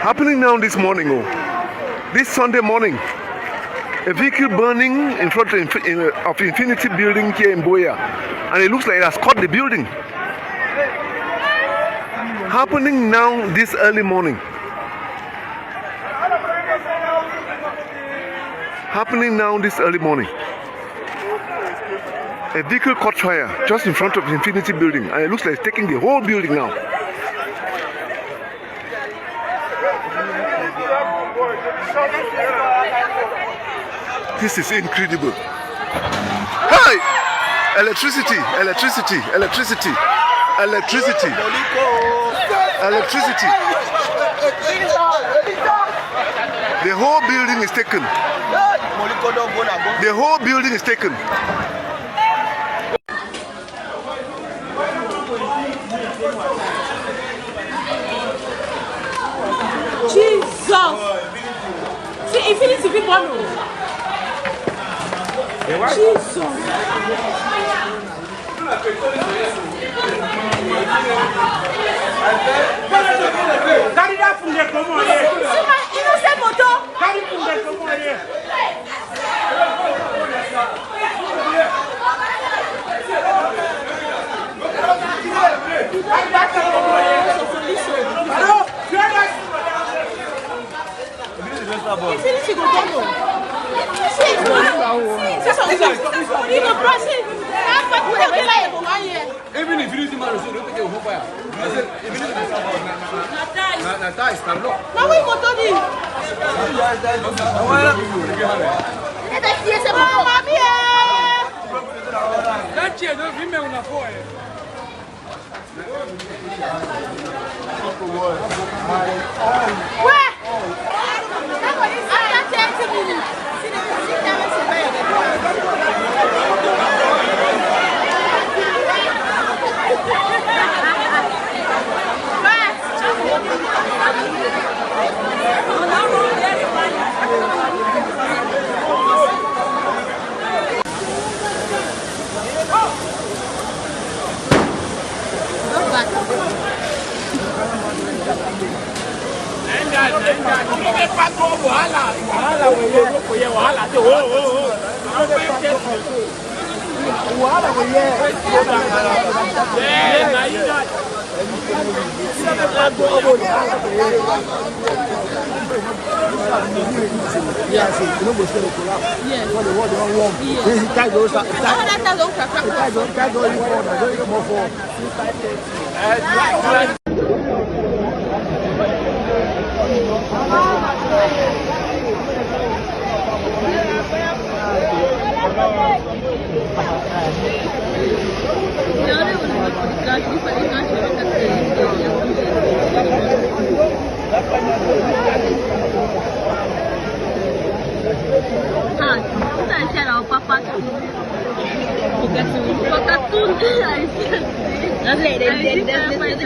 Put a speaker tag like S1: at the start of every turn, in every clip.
S1: Happening now this morning, this Sunday morning, a vehicle burning in front of Infinity building here in Buea, and it looks like it has caught the building. Happening now this early morning. Happening now this early morning. A vehicle caught fire just in front of the Infinity building, and it looks like it's taking the whole building now. This is incredible. Hey! Electricity, electricity, electricity, electricity, electricity. The whole building is taken. The whole building is taken.
S2: Jesus! See, Infinity people. Jesus! Carry that from there, come on here. See my innocent motor. Carry from there, come on here. Infinity go down. Even if you man, so don't take a whole fire. Nata is Carlo. Now we go to the. That year, don't remember on a boy. Where? After 30 minutes.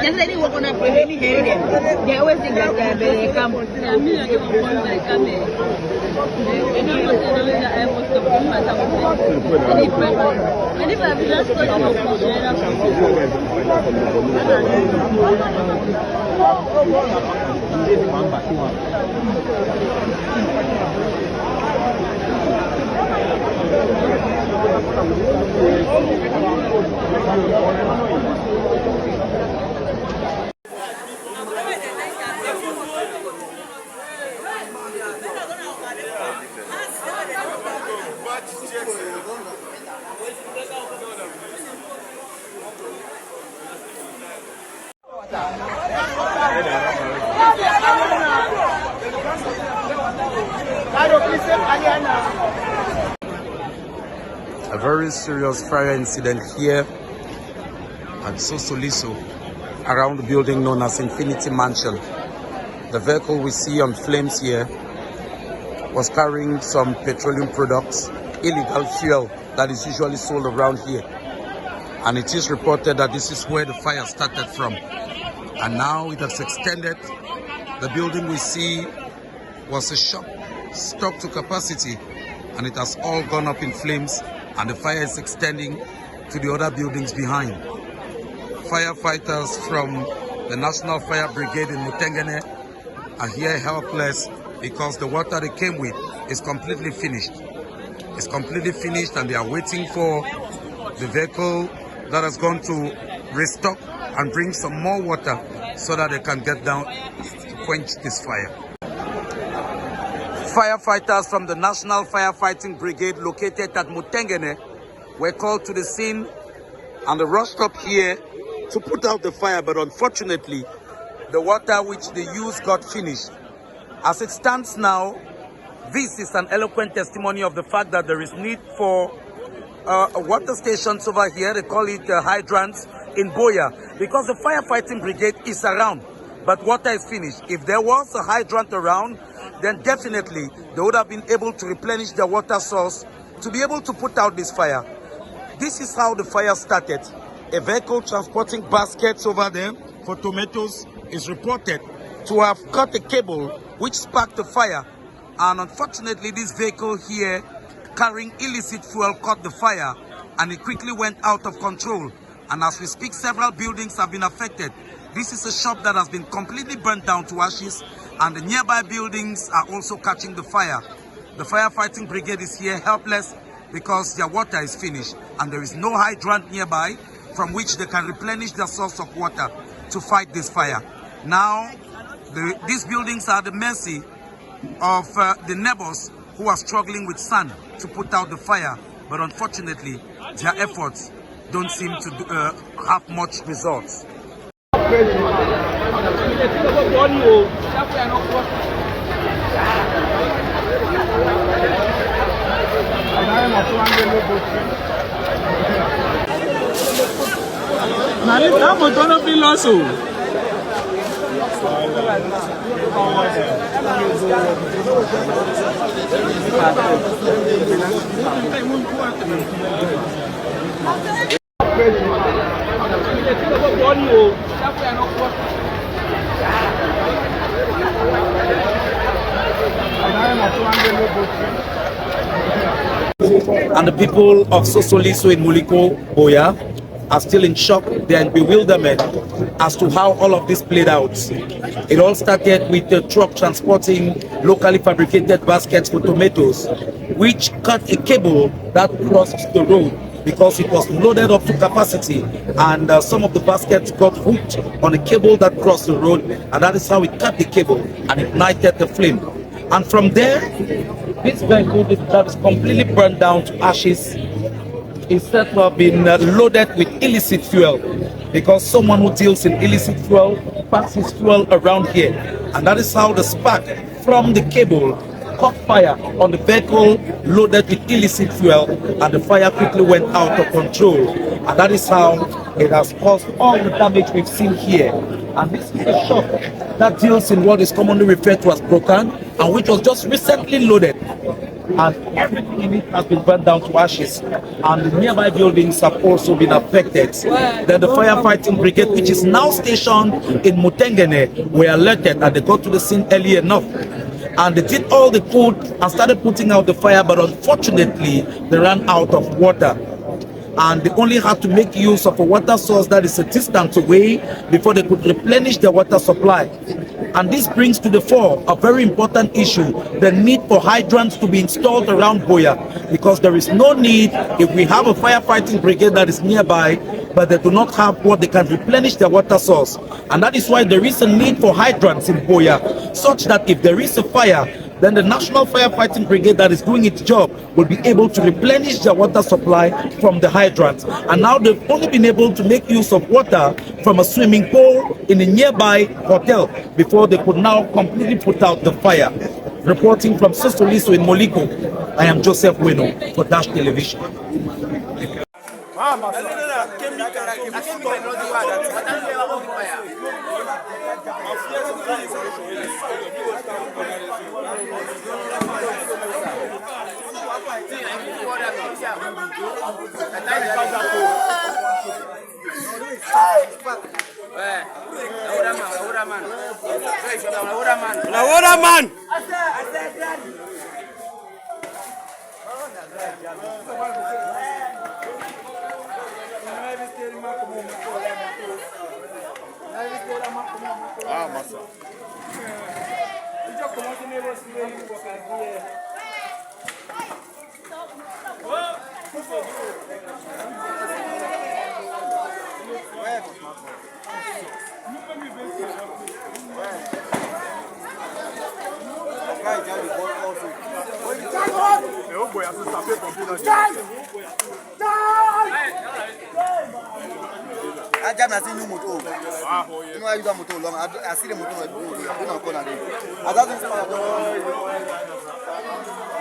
S2: Just let it work on a pretty area. They always think that they come.
S3: A very serious fire incident here at Sosoliso, around the building known as Infinity Mansion. The vehicle we see on flames here was carrying some petroleum products, illegal fuel that is usually sold around here. And it is reported that this is where the fire started from. And now it has extended. The building we see was a shop stocked to capacity, and it has all gone up in flames, and the fire is extending to the other buildings behind. Firefighters from the National Fire Brigade in Mutengene are here helpless because the water they came with is completely finished. It's completely finished, and they are waiting for the vehicle that has gone to restock and bring some more water so that they can get down to quench this fire. Firefighters from the National Firefighting Brigade located at Mutengene were called to the scene, and they rushed up here to put out the fire, but unfortunately the water which they used got finished. As it stands now, this is an eloquent testimony of the fact that there is need for water stations over here. They call it hydrants in Buea, because the firefighting brigade is around, but water is finished. If there was a hydrant around, then definitely they would have been able to replenish the water source to be able to put out this fire. This is how the fire started. A vehicle transporting baskets over there for tomatoes is reported to have cut a cable which sparked the fire, and unfortunately this vehicle here carrying illicit fuel caught the fire, and it quickly went out of control. And as we speak, several buildings have been affected. This is a shop that has been completely burnt down to ashes, and the nearby buildings are also catching the fire. The firefighting brigade is here helpless because their water is finished, and there is no hydrant nearby from which they can replenish their source of water to fight this fire. Now, these buildings are at the mercy of the neighbors who are struggling with sand to put out the fire, but unfortunately their efforts don't seem to have much results. And the people of Sosoliso in Molyko, Buea, are still in shock. They are in bewilderment as to how all of this played out. It all started with the truck transporting locally fabricated baskets for tomatoes, which cut a cable that crossed the road because it was loaded up to capacity, and some of the baskets got hooked on a cable that crossed the road, and that is how it cut the cable and ignited the flame. And from there, this vehicle that is completely burned down to ashes is said to have been loaded with illicit fuel, because someone who deals in illicit fuel packs his fuel around here, and that is how the spark from the cable caught fire on the vehicle loaded with illicit fuel, and the fire quickly went out of control, and that is how it has caused all the damage we've seen here. And this is a shop that deals in what is commonly referred to as broken, and which was just recently loaded, and everything in it has been burned down to ashes, and the nearby buildings have also been affected. Then the firefighting brigade, which is now stationed in Mutengene, were alerted, and they got to the scene early enough, and they did all they could and started putting out the fire, but unfortunately they ran out of water, and they only had to make use of a water source that is a distance away before they could replenish their water supply. And this brings to the fore a very important issue: the need for hydrants to be installed around Buea, because there is no need, if we have a firefighting brigade that is nearby, but they do not have what they can replenish their water source. And that is why there is a need for hydrants in Buea, such that if there is a fire, then the National Firefighting Brigade that is doing its job will be able to replenish their water supply from the hydrants. And now they've only been able to make use of water from a swimming pool in a nearby hotel before they could now completely put out the fire. Reporting from Sosoliso in Molyko, I am Joseph Weno for Dash Television.
S2: Man. Ah, massa.
S4: I just not seen you motor. You know I use a motor long. I see the motor. I don't know. I don't know.